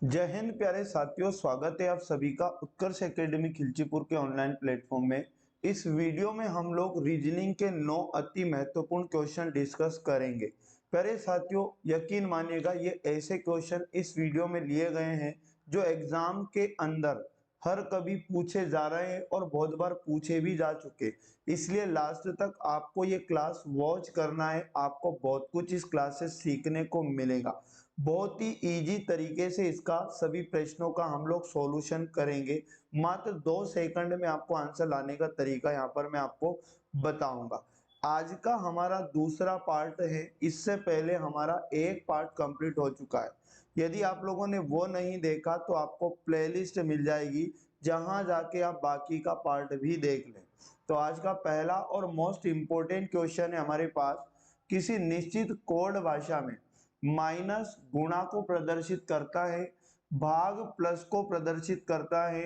जय हिंद प्यारे साथियों, स्वागत है आप सभी का उत्कर्ष एकेडमी खिलचीपुर के ऑनलाइन प्लेटफॉर्म में। इस वीडियो में हम लोग रीजनिंग के 9 अति महत्वपूर्ण क्वेश्चन डिस्कस करेंगे। प्यारे साथियों, यकीन मानिएगा ये ऐसे क्वेश्चन इस वीडियो में लिए गए हैं जो एग्जाम के अंदर हर कभी पूछे जा रहे हैं और बहुत बार पूछे भी जा चुके। इसलिए लास्ट तक आपको ये क्लास वॉच करना है। आपको बहुत कुछ इस क्लास से सीखने को मिलेगा। बहुत ही इजी तरीके से इसका सभी प्रश्नों का हम लोग सॉल्यूशन करेंगे। मात्र 2 सेकंड में आपको आंसर लाने का तरीका यहाँ पर मैं आपको बताऊंगा। आज का हमारा दूसरा पार्ट है। इससे पहले हमारा एक पार्ट कंप्लीट हो चुका है। यदि आप लोगों ने वो नहीं देखा तो आपको प्लेलिस्ट मिल जाएगी, जहां जाके आप बाकी का पार्ट भी देख लें। तो आज का पहला और मोस्ट इंपोर्टेंट क्वेश्चन है हमारे पास। किसी निश्चित कोड भाषा में माइनस गुणा को प्रदर्शित करता है, भाग प्लस को प्रदर्शित करता है,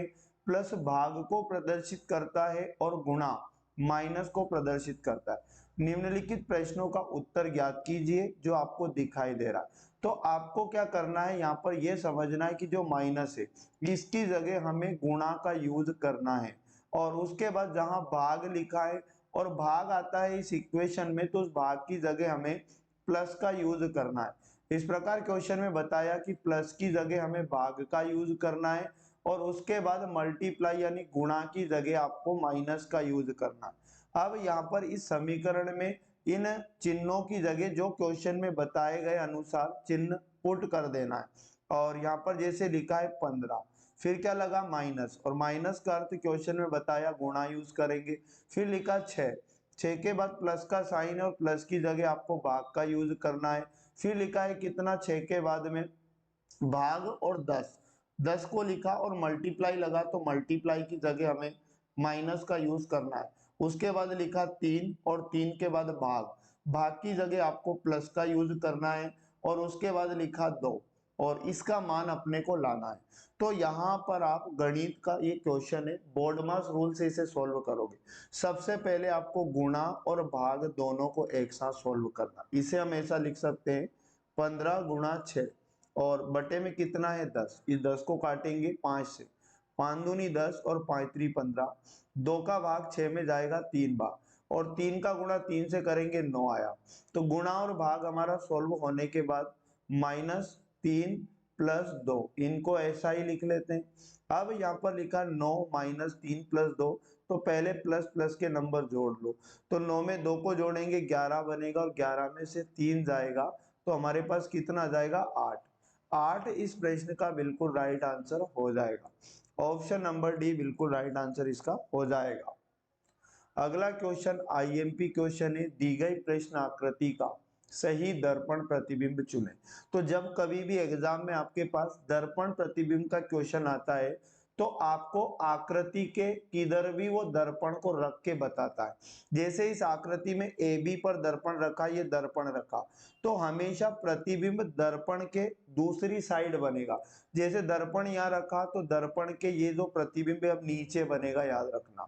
प्लस भाग को प्रदर्शित करता है और गुणा माइनस को प्रदर्शित करता है। निम्नलिखित प्रश्नों का उत्तर ज्ञात कीजिए जो आपको दिखाई दे रहा है। तो आपको क्या करना है, यहाँ पर यह समझना है कि जो माइनस है इसकी जगह हमें गुणा का यूज करना है। और उसके बाद जहां भाग लिखा है और भाग आता है इस इक्वेशन में, तो उस भाग की जगह हमें प्लस का यूज करना है। इस प्रकार क्वेश्चन में बताया कि प्लस की जगह हमें भाग का यूज करना है और उसके बाद मल्टीप्लाई यानी गुणा की जगह आपको माइनस का यूज करना है। अब यहाँ पर इस समीकरण में इन चिन्हों की जगह जो क्वेश्चन में बताए गए अनुसार चिन्ह पुट कर देना है। और यहाँ पर जैसे लिखा है 15, फिर क्या लगा माइनस, और माइनस का अर्थ क्वेश्चन में बताया गुणा यूज करेंगे। फिर लिखा 6, 6 के बाद प्लस का साइन है और प्लस की जगह आपको भाग का यूज करना है। फिर लिखा है कितना 6 के बाद में भाग और 10, 10 को लिखा और मल्टीप्लाई लगा तो मल्टीप्लाई की जगह हमें माइनस का यूज करना है। उसके बाद लिखा 3 और 3 के बाद भाग, भाग की जगह आपको प्लस का यूज करना है। और उसके बाद लिखा 2 और इसका मान अपने को लाना है। तो यहाँ पर आप गणित का ये क्वेश्चन है, बोर्ड मास रूल से इसे सॉल्व करोगे। सबसे पहले आपको गुणा और भाग दोनों को एक साथ सॉल्व करना। इसे हम ऐसा लिख सकते हैं 15 गुणा 6 और बटे में कितना है 10। इस 10 को काटेंगे 5 से, 5 दूनी 10 और 5 3 15। 2 का भाग 6 में जाएगा 3 बार और 3 का गुणा 3 से करेंगे 9 आया। तो गुणा और भाग हमारा सॉल्व होने के बाद -3 प्लस 2, इनको ऐसा ही लिख लेते हैं। अब यहाँ पर लिखा 9 -3 प्लस 2, तो पहले प्लस प्लस के नंबर जोड़ लो। तो 9 में 2 को जोड़ेंगे 11 बनेगा और 11 में से 3 जाएगा तो हमारे पास कितना जाएगा 8। 8 इस प्रश्न का बिल्कुल राइट आंसर हो जाएगा। ऑप्शन नंबर डी बिल्कुल राइट आंसर इसका हो जाएगा। अगला क्वेश्चन आईएमपी क्वेश्चन है, दी गई प्रश्न आकृति का सही दर्पण प्रतिबिंब चुने। तो जब कभी भी एग्जाम में आपके पास दर्पण प्रतिबिंब का क्वेश्चन आता है तो आपको आकृति के किधर भी वो दर्पण को रख के बताता है। जैसे इस आकृति में ए बी पर दर्पण रखा, ये दर्पण रखा, तो हमेशा प्रतिबिंब दर्पण के दूसरी साइड बनेगा। जैसे दर्पण यहाँ रखा तो दर्पण के ये जो प्रतिबिंब है अब नीचे बनेगा, याद रखना।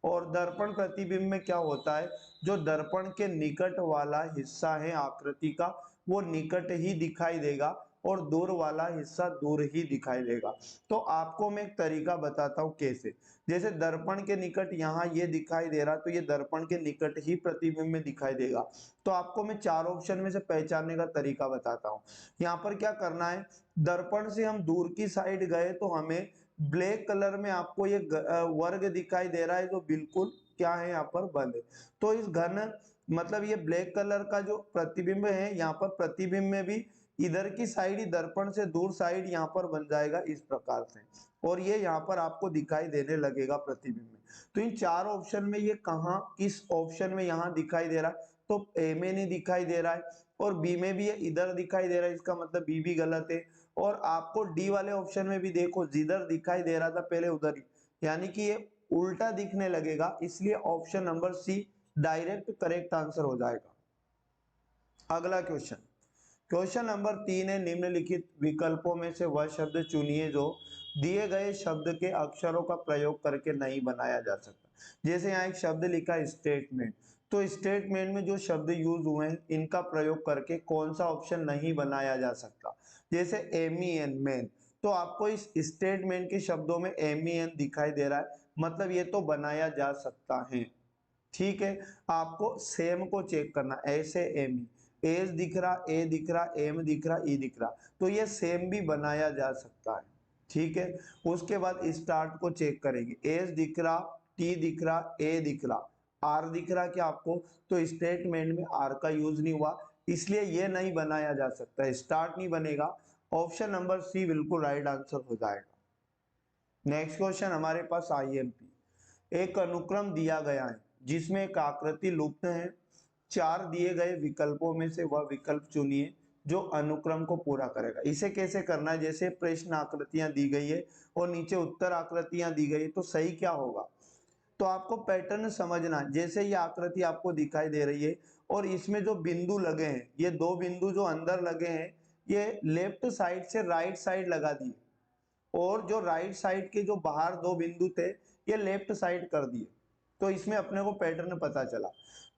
और दर्पण प्रतिबिंब में क्या होता है, जो दर्पण के निकट वाला हिस्सा है आकृति का वो निकट ही दिखाई देगा और दूर वाला हिस्सा दूर ही दिखाई देगा। तो आपको मैं एक तरीका बताता हूँ कैसे। जैसे दर्पण के निकट यहाँ ये दिखाई दे रहा, तो ये दर्पण के निकट ही प्रतिबिंब में दिखाई देगा। तो आपको मैं 4 ऑप्शन में से पहचानने का तरीका बताता हूँ। यहाँ पर क्या करना है, दर्पण से हम दूर की साइड गए तो हमें ब्लैक कलर में आपको ये वर्ग दिखाई दे रहा है जो बिल्कुल क्या है यहाँ पर बंद है। तो इस घन मतलब ये ब्लैक कलर का जो प्रतिबिंब है यहाँ पर प्रतिबिंब में भी इधर की साइड ही दर्पण से दूर साइड यहाँ पर बन जाएगा इस प्रकार से, और ये यहाँ पर आपको दिखाई देने लगेगा प्रतिबिंब में। तो इन 4 ऑप्शन में ये कहाँ किस ऑप्शन में यहाँ दिखाई दे रहा है, तो ए में नहीं दिखाई दे रहा है और बी में भी ये इधर दिखाई दे रहा है, इसका मतलब बी भी गलत है। और आपको डी वाले ऑप्शन में भी देखो जिधर दिखाई दे रहा था पहले उधर ही, यानी कि ये उल्टा दिखने लगेगा, इसलिए option number C direct correct answer हो जाएगा। अगला क्वेश्चन, क्वेश्चन नंबर 3 है, निम्नलिखित विकल्पों में से वह शब्द चुनिए जो दिए गए शब्द के अक्षरों का प्रयोग करके नहीं बनाया जा सकता। जैसे यहाँ एक शब्द लिखा है स्टेटमेंट, तो स्टेटमेंट में जो शब्द यूज हुए हैं इनका प्रयोग करके कौन सा ऑप्शन नहीं बनाया जा सकता। जैसे एम ई एन मैन, तो आपको इस स्टेटमेंट के शब्दों में MEN दिखाई दे रहा है, मतलब ये तो बनाया जा सकता है। ठीक है, आपको सेम को चेक करना, ऐसे एम एज दिख रहा, ए दिख रहा, एम दिख रहा, ई दिख रहा, तो ये सेम भी बनाया जा सकता है। ठीक है, उसके बाद स्टार्ट को चेक करेंगे, एज दिख रहा, टी दिख रहा, ए दिख रहा, आर दिख रहा क्या आपको, तो स्टेटमेंट में आर का यूज नहीं हुआ, इसलिए ये नहीं बनाया जा सकता, स्टार्ट नहीं बनेगा। ऑप्शन नंबर सी बिल्कुल राइट आंसर हो जाएगा। नेक्स्ट क्वेश्चन हमारे पास IMP, एक अनुक्रम दिया गया है जिसमें एक आकृति लुप्त है, 4 दिए गए विकल्पों में से वह विकल्प चुनिए जो अनुक्रम को पूरा करेगा। इसे कैसे करना है, जैसे प्रश्न आकृतियां दी गई है और नीचे उत्तर आकृतियां दी गई, तो सही क्या होगा, तो आपको पैटर्न समझना है। जैसे ये आकृति आपको दिखाई दे रही है और इसमें जो बिंदु लगे हैं, ये 2 बिंदु जो अंदर लगे हैं, ये लेफ्ट साइड से राइट साइड लगा दिए, और जो राइट साइड के जो बाहर 2 बिंदु थे, ये लेफ्ट साइड कर दिए। तो इसमें अपने को पैटर्न पता चला।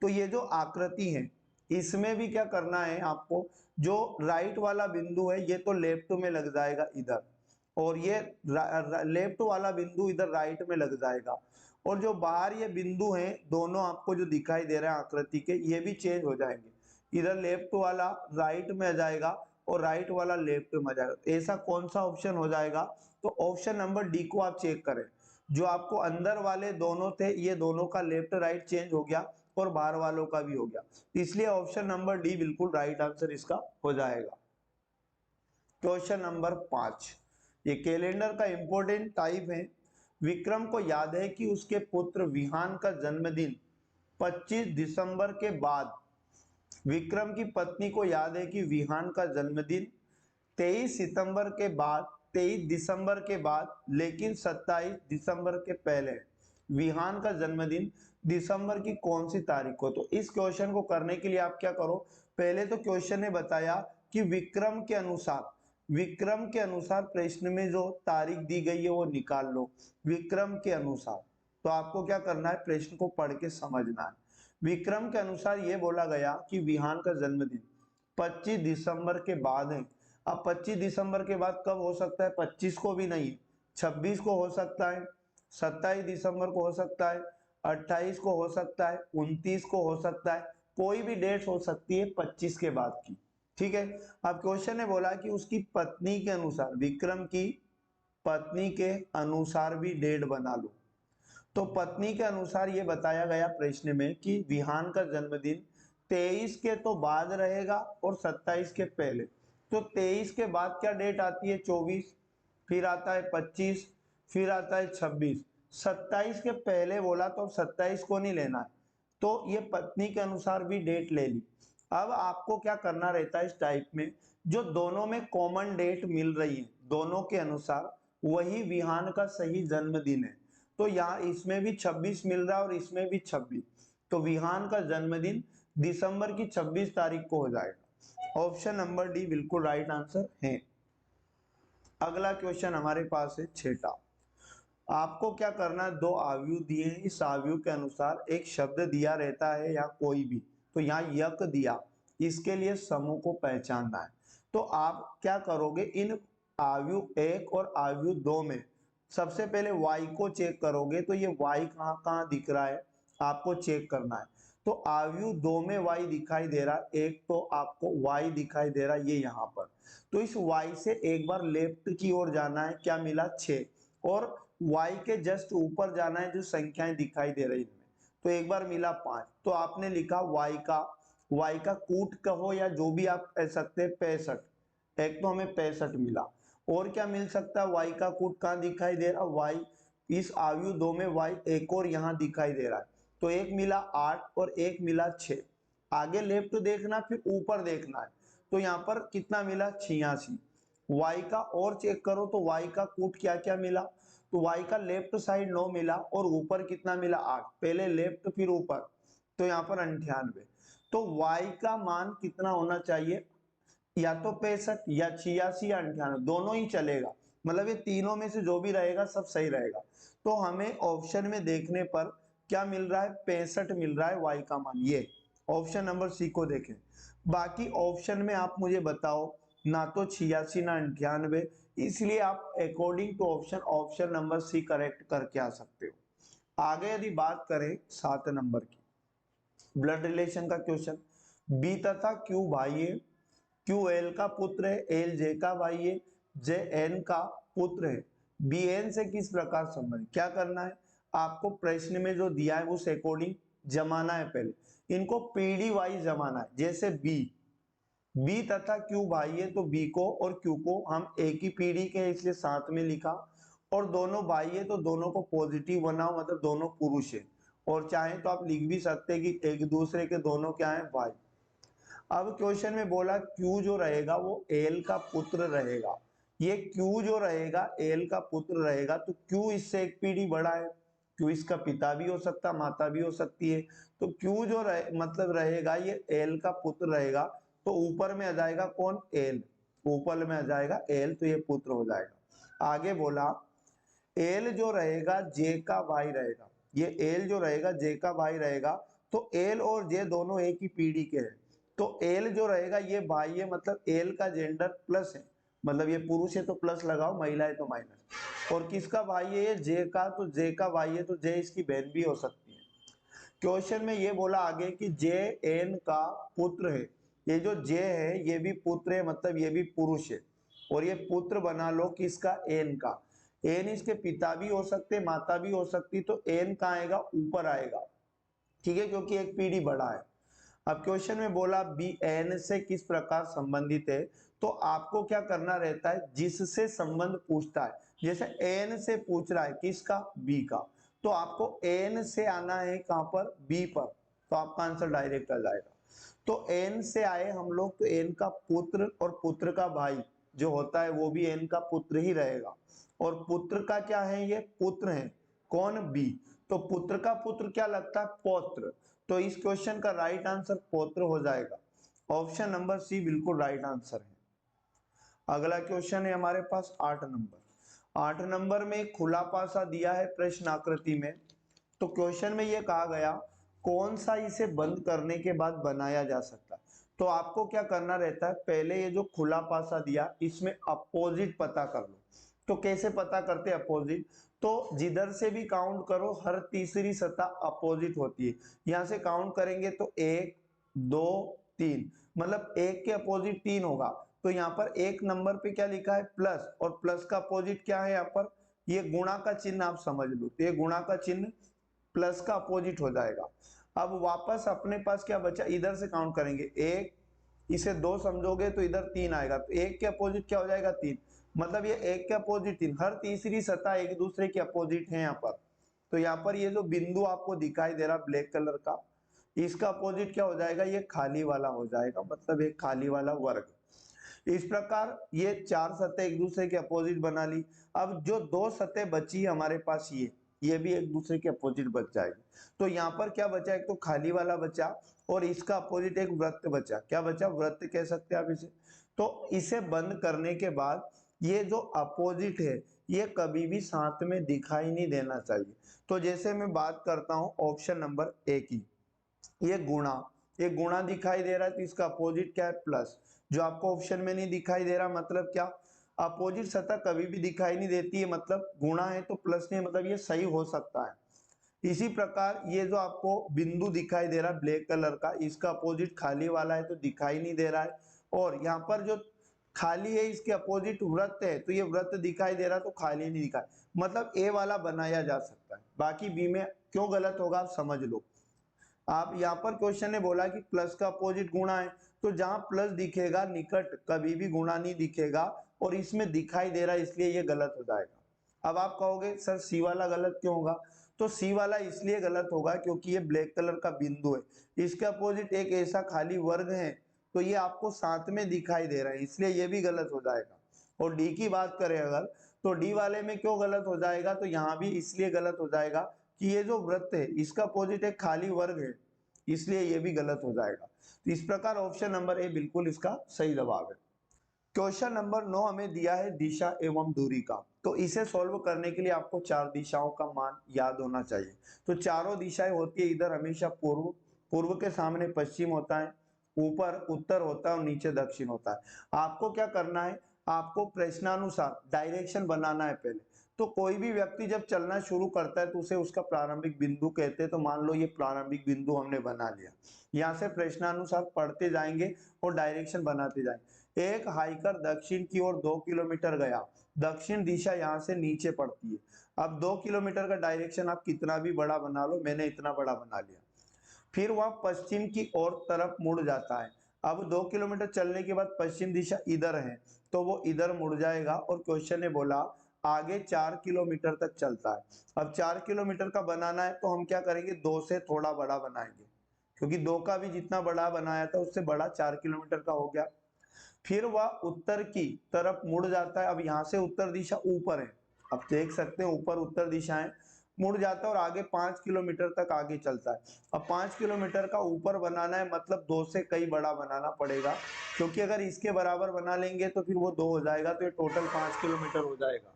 तो ये जो आकृति है, इसमें भी क्या करना है आपको, जो राइट वाला बिंदु है ये तो लेफ्ट में लग जाएगा इधर, और ये लेफ्ट वाला बिंदु इधर राइट में लग जाएगा, और जो बाहर ये बिंदु हैं दोनों आपको जो दिखाई दे रहे हैं आकृति के, ये भी चेंज हो जाएंगे, इधर लेफ्ट वाला राइट में आ जाएगा और राइट वाला लेफ्ट में आ जाएगा। ऐसा कौन सा ऑप्शन हो जाएगा, तो ऑप्शन नंबर डी को आप चेक करें, जो आपको अंदर वाले दोनों थे ये दोनों का लेफ्ट राइट चेंज हो गया और बाहर वालों का भी हो गया, इसलिए ऑप्शन नंबर डी बिल्कुल राइट आंसर इसका हो जाएगा। क्वेश्चन नंबर 5, ये कैलेंडर का इंपॉर्टेंट टाइप है। विक्रम को याद है कि उसके पुत्र विहान का जन्मदिन 25 दिसंबर के बाद, विक्रम की पत्नी को याद है कि विहान का जन्मदिन 23 सितंबर के बाद, 23 दिसंबर के बाद, लेकिन 27 दिसंबर के पहले। विहान का जन्मदिन दिसंबर की कौन सी तारीख को, तो इस क्वेश्चन को करने के लिए आप क्या करो, पहले तो क्वेश्चन ने बताया कि विक्रम के अनुसार, विक्रम के अनुसार प्रश्न में जो तारीख दी गई है वो निकाल लो, विक्रम के अनुसार। तो आपको क्या करना है, प्रश्न को पढ़ के समझना है। विक्रम के अनुसार ये बोला गया कि विहान का जन्मदिन 25 दिसंबर के बाद है। अब 25 दिसंबर के बाद कब हो सकता है, 25 को भी नहीं, 26 को हो सकता है, 27 दिसंबर को हो सकता है, 28 को हो सकता है, 29 को हो सकता है, कोई भी डेट हो सकती है 25 के बाद की। ठीक है, अब क्वेश्चन ने बोला कि उसकी पत्नी के अनुसार, विक्रम की पत्नी के अनुसार भी डेट बना लो। तो पत्नी के अनुसार ये बताया गया प्रश्न में कि विहान का जन्मदिन 23 के तो बाद रहेगा और 27 के पहले। तो 23 के बाद क्या डेट आती है, 24, फिर आता है 25, फिर आता है 26, 27 के पहले बोला तो 27 को नहीं लेना है, तो ये पत्नी के अनुसार भी डेट ले ली। अब आपको क्या करना रहता है इस टाइप में, जो दोनों में कॉमन डेट मिल रही है दोनों के अनुसार, वही विहान का सही जन्मदिन है। तो यहाँ इसमें भी 26 मिल रहा है और इसमें भी 26, तो विहान का जन्मदिन दिसंबर की 26 तारीख को हो जाएगा। ऑप्शन नंबर डी बिल्कुल राइट आंसर है। अगला क्वेश्चन हमारे पास है 6, आपको क्या करना है, 2 आव्यूह दिए हैं, इस आव्यूह के अनुसार एक शब्द दिया रहता है या कोई भी, तो यहाँ यक दिया, इसके लिए समूह को पहचानना है। तो आप क्या करोगे, इन आव्यूह 1 और आव्यूह 2 में सबसे पहले y को चेक करोगे, तो ये y कहाँ कहाँ दिख रहा है आपको चेक करना है। तो आव्यूह 2 में y दिखाई दे रहा है, एक तो आपको y दिखाई दे रहा है ये यहाँ पर, तो इस y से एक बार लेफ्ट की ओर जाना है, क्या मिला 6, और y के जस्ट ऊपर जाना है जो संख्याएं दिखाई दे रही है, तो एक बार मिला 5, तो आपने लिखा y का कूट कहो या जो भी आप कह सकते हैं 65, एक तो हमें 65 मिला, और क्या मिल सकता है, y का कूट कहाँ दिखाई दे रहा, y इस आव्यूह 2 में y एक और यहाँ दिखाई दे रहा है, तो एक मिला 8 और एक मिला 6, आगे लेफ्ट देखना फिर ऊपर देखना है, तो यहाँ पर कितना मिला 86, y का और चेक करो तो y का कूट क्या क्या मिला, तो y का लेफ्ट साइड 9 मिला और ऊपर कितना मिला 8, पहले लेफ्ट फिर ऊपर, तो यहाँ पर 98, तो y का मान कितना होना चाहिए, या तो 65 या 86 या 98, दोनों ही चलेगा, मतलब ये तीनों में से जो भी रहेगा सब सही रहेगा। तो हमें ऑप्शन में देखने पर क्या मिल रहा है, 65 मिल रहा है y का मान, ये ऑप्शन नंबर सी को देखें। बाकी ऑप्शन में आप मुझे बताओ, ना तो 86 ना 98, इसलिए आप according to option number C correct करके आ सकते हो। आगे यदि बात करें 7 नंबर की, ब्लड रिलेशन का क्वेश्चन, बी तथा क्यू भाई है, क्यू एल का पुत्र है, एल जे का भाई है, जे एन का पुत्र है, बी एन से किस प्रकार संबंधित। क्या करना है, आपको प्रश्न में जो दिया है उस अकॉर्डिंग जमाना है, पहले इनको पीढ़ी वाइज जमाना है। जैसे बी तथा क्यू भाई है तो बी को और क्यू को हम एक ही पीढ़ी के इसलिए साथ में लिखा, और दोनों भाई है तो दोनों को पॉजिटिव बनाओ, मतलब दोनों पुरुष है, और चाहे तो आप लिख भी सकते हैं कि एक दूसरे के दोनों क्या है, भाई। अब क्वेश्चन में बोला क्यू जो रहेगा वो एल का पुत्र रहेगा, ये क्यू जो रहेगा एल का पुत्र रहेगा, तो क्यू इससे एक पीढ़ी बड़ा है, क्यू इसका पिता भी हो सकता, माता भी हो सकती है, तो क्यू जो मतलब रहेगा ये एल का पुत्र रहेगा, तो ऊपर में आ जाएगा कौन, एल, ऊपर में आ जाएगा एल, तो ये पुत्र हो जाएगा। आगे बोला एल जो रहेगा जे का भाई रहेगा, ये एल जो रहेगा जे का भाई रहेगा, तो एल और जे दोनों एक ही पीढ़ी के हैं, तो एल जो रहेगा ये भाई है, मतलब एल का जेंडर प्लस है, मतलब ये पुरुष है तो प्लस लगाओ, महिला है तो माइनस, और किसका भाई है ये, जे का, तो जे का भाई है तो जे इसकी बहन भी हो सकती है। क्वेश्चन में ये बोला आगे कि जे एन का पुत्र है, ये जो जे है ये भी पुत्र है, मतलब ये भी पुरुष है, और ये पुत्र बना लो किसका, एन का। एन इसके पिता भी हो सकते, माता भी हो सकती, तो एन कहाँ आएगा, ऊपर आएगा, ठीक है, क्योंकि एक पीढ़ी बड़ा है। अब क्वेश्चन में बोला बी एन से किस प्रकार संबंधित है, तो आपको क्या करना रहता है, जिससे संबंध पूछता है, जैसे एन से पूछ रहा है किसका, बी का, तो आपको एन से आना है कहां पर, बी पर, तो आपका आंसर डायरेक्ट आ जाएगा। तो एन से आए हम लोग, तो एन का पुत्र और पुत्र का भाई जो होता है वो भी एन का पुत्र ही रहेगा, और पुत्र का क्या है, ये पुत्र है, कौन, बी, तो पुत्र का पुत्र क्या लगता है, पौत्र, तो इस क्वेश्चन का राइट आंसर पौत्र हो जाएगा। ऑप्शन नंबर सी बिल्कुल राइट आंसर है। अगला क्वेश्चन है हमारे पास 8 नंबर। 8 नंबर में खुला पासा दिया है प्रश्न आकृति में, तो क्वेश्चन में यह कहा गया कौन सा इसे बंद करने के बाद बनाया जा सकता है। तो आपको क्या करना रहता है, पहले ये जो खुला पासा दिया इसमें अपोजिट पता कर लो। तो कैसे पता करते हैं अपोजिट, तो जिधर से भी काउंट करो हर तीसरी सतह अपोजिट होती है, यहां से काउंट करेंगे तो 1 2 3, मतलब एक के अपोजिट 3 होगा, तो यहाँ पर एक नंबर पे क्या लिखा है, प्लस, और प्लस का अपोजिट क्या है, यहाँ पर ये गुणा का चिन्ह आप समझ लो, तो ये गुणा का चिन्ह प्लस का अपोजिट हो जाएगा। अब वापस अपने पास क्या बचा, इधर से काउंट करेंगे, एक, इसे 2 समझोगे तो इधर 3 आएगा, तो एक के अपोजिट क्या हो जाएगा, 3, मतलब ये एक के अपोजिट 3, हर तीसरी सतह एक दूसरे के अपोजिट है यहाँ पर। तो यहाँ पर ये जो बिंदु आपको दिखाई दे रहा ब्लैक कलर का, इसका अपोजिट क्या हो जाएगा, ये खाली वाला हो जाएगा, मतलब एक खाली वाला वर्ग। इस प्रकार ये 4 सतह एक दूसरे के अपोजिट बना ली। अब जो 2 सतह बची है हमारे पास, ये भी एक दूसरे के अपोजिट बच जाएगी, तो यहाँ पर क्या बचा, एक तो खाली वाला बचा, और इसका अपोजिट एक वृत्त बचा, क्या बचा, वृत्त कह सकते हैं आप इसे। तो इसे बंद करने के बाद ये जो अपोजिट है ये कभी भी साथ में दिखाई नहीं देना चाहिए। तो जैसे मैं बात करता हूं ऑप्शन नंबर ए की, ये गुणा, ये गुणा दिखाई दे रहा है, तो इसका अपोजिट क्या है, प्लस, जो आपको ऑप्शन में नहीं दिखाई दे रहा, मतलब क्या, अपोजिट सतह कभी भी दिखाई नहीं देती है, मतलब गुणा है तो प्लस नहीं, मतलब ये सही हो सकता है। इसी प्रकार ये जो आपको बिंदु दिखाई दे रहा है ब्लैक कलर का, इसका अपोजिट खाली वाला है तो दिखाई नहीं दे रहा है, और यहाँ पर जो खाली है इसके अपोजिट वृत्त है, तो ये वृत्त दिखाई दे रहा है तो खाली नहीं दिखाई, मतलब ए वाला बनाया जा सकता है, बाकी बी में क्यों गलत होगा आप समझ लो। आप यहाँ पर क्वेश्चन ने बोला कि प्लस का अपोजिट गुणा है, तो जहां प्लस दिखेगा निकट कभी भी गुणा नहीं दिखेगा, और इसमें दिखाई दे रहा है इसलिए ये गलत हो जाएगा। अब आप कहोगे सर सी वाला गलत क्यों होगा, तो सी वाला इसलिए गलत होगा क्योंकि ये ब्लैक कलर का बिंदु है, इसके अपोजिट एक ऐसा खाली वर्ग है, तो ये आपको साथ में दिखाई दे रहा है, इसलिए ये भी गलत हो जाएगा। और डी की बात करें अगर, तो डी वाले में क्यों गलत हो जाएगा, तो यहाँ भी इसलिए गलत हो जाएगा कि ये जो वृत्त है इसका अपोजिट एक खाली वर्ग है, इसलिए ये भी गलत हो जाएगा। तो इस प्रकार ऑप्शन नंबर ए बिल्कुल इसका सही जवाब है। क्वेश्चन नंबर 9 हमें दिया है दिशा एवं दूरी का, तो इसे सॉल्व करने के लिए आपको 4 दिशाओं का मान याद होना चाहिए। तो चारों दिशाएं होती है, इधर हमेशा पूर्व, पूर्व के सामने पश्चिम होता है, ऊपर उत्तर होता है और नीचे दक्षिण होता है। आपको क्या करना है, आपको प्रश्नानुसार डायरेक्शन बनाना है पहले। तो कोई भी व्यक्ति जब चलना शुरू करता है तो उसे उसका प्रारंभिक बिंदु कहते हैं। तो मान लो ये प्रारंभिक बिंदु हमने बना लिया, यहाँ से प्रश्नानुसार पढ़ते जाएंगे और डायरेक्शन बनाते जाएंगे। एक हाइकर दक्षिण की ओर 2 किलोमीटर गया, दक्षिण दिशा यहाँ से नीचे पड़ती है। अब 2 किलोमीटर का डायरेक्शन आप कितना भी बड़ा बना लो, मैंने इतना बड़ा बना लिया। फिर वह पश्चिम की ओर तरफ मुड़ जाता है। अब 2 किलोमीटर चलने के बाद पश्चिम दिशा इधर है तो वो इधर मुड़ जाएगा। और क्वेश्चन ने बोला आगे 4 किलोमीटर तक चलता है। अब 4 किलोमीटर का बनाना है तो हम क्या करेंगे, 2 से थोड़ा बड़ा बनाएंगे, क्योंकि 2 का भी जितना बड़ा बनाया था उससे बड़ा 4 किलोमीटर का हो गया। फिर वह उत्तर की तरफ मुड़ जाता है। अब यहाँ से उत्तर दिशा ऊपर है, अब देख सकते हैं ऊपर उत्तर दिशा है, मुड़ जाता है और आगे 5 किलोमीटर तक आगे चलता है। अब 5 किलोमीटर का ऊपर बनाना है, मतलब 2 से कई बड़ा बनाना पड़ेगा, क्योंकि अगर इसके बराबर बना लेंगे तो फिर वो 2 हो जाएगा, तो ये टोटल 5 किलोमीटर हो जाएगा।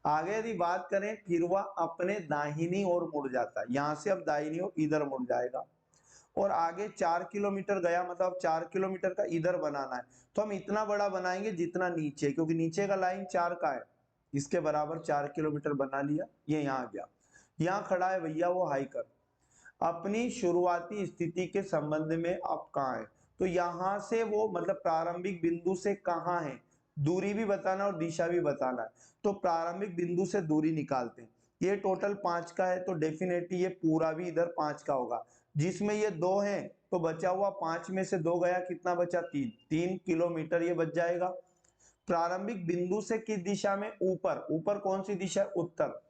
आगे यदि बात करें, फिर वह अपने दाहिनी ओर मुड़ जाता है, यहाँ से अब दाहिनी ओर इधर मुड़ जाएगा और आगे 4 किलोमीटर गया, मतलब 4 किलोमीटर का इधर बनाना है। तो हम इतना बड़ा बनाएंगे जितना नीचे, क्योंकि नीचे का लाइन 4 का है, इसके बराबर 4 किलोमीटर बना लिया। ये यहाँ गया, यहाँ खड़ा है भैया वो हाइकर। अपनी शुरुआती स्थिति के संबंध में अब कहाँ है, तो यहाँ से वो मतलब प्रारंभिक बिंदु से कहाँ है, दूरी भी बताना और दिशा भी बताना है। तो प्रारंभिक बिंदु से दूरी निकालते हैं, ये टोटल 5 का है तो डेफिनेटली ये पूरा भी इधर 5 का होगा, जिसमें ये 2 है तो बचा हुआ 5 में से 2 गया, कितना बचा, 3 किलोमीटर ये बच जाएगा। प्रारंभिक बिंदु से किस दिशा में, ऊपर, ऊपर कौन सी दिशा, उत्तर,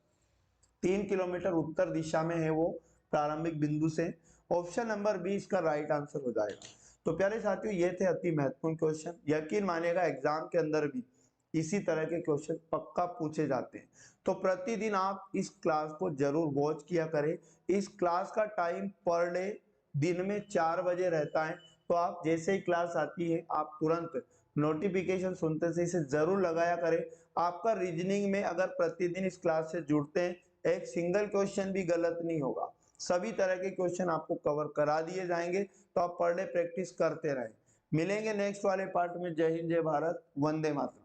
3 किलोमीटर उत्तर दिशा में है वो प्रारंभिक बिंदु से। ऑप्शन नंबर बी इसका राइट आंसर हो जाएगा। तो प्यारे साथियों, ये थे अति महत्वपूर्ण क्वेश्चन। यकीन मानिएगा एग्जाम के अंदर भी इसी तरह के क्वेश्चन पक्का पूछे जाते हैं। तो प्रतिदिन आप इस क्लास को जरूर वॉच किया करें। इस क्लास का टाइम पर डे दिन में 4 बजे रहता है। तो आप जैसे ही क्लास आती है आप तुरंत नोटिफिकेशन सुनते से इसे जरूर लगाया करें। आपका रीजनिंग में अगर प्रतिदिन इस क्लास से जुड़ते हैं, एक सिंगल क्वेश्चन भी गलत नहीं होगा, सभी तरह के क्वेश्चन आपको कवर करा दिए जाएंगे। तो आप पर डे प्रैक्टिस करते रहें। मिलेंगे नेक्स्ट वाले पार्ट में। जय हिंद, जय भारत, वंदे मातरम।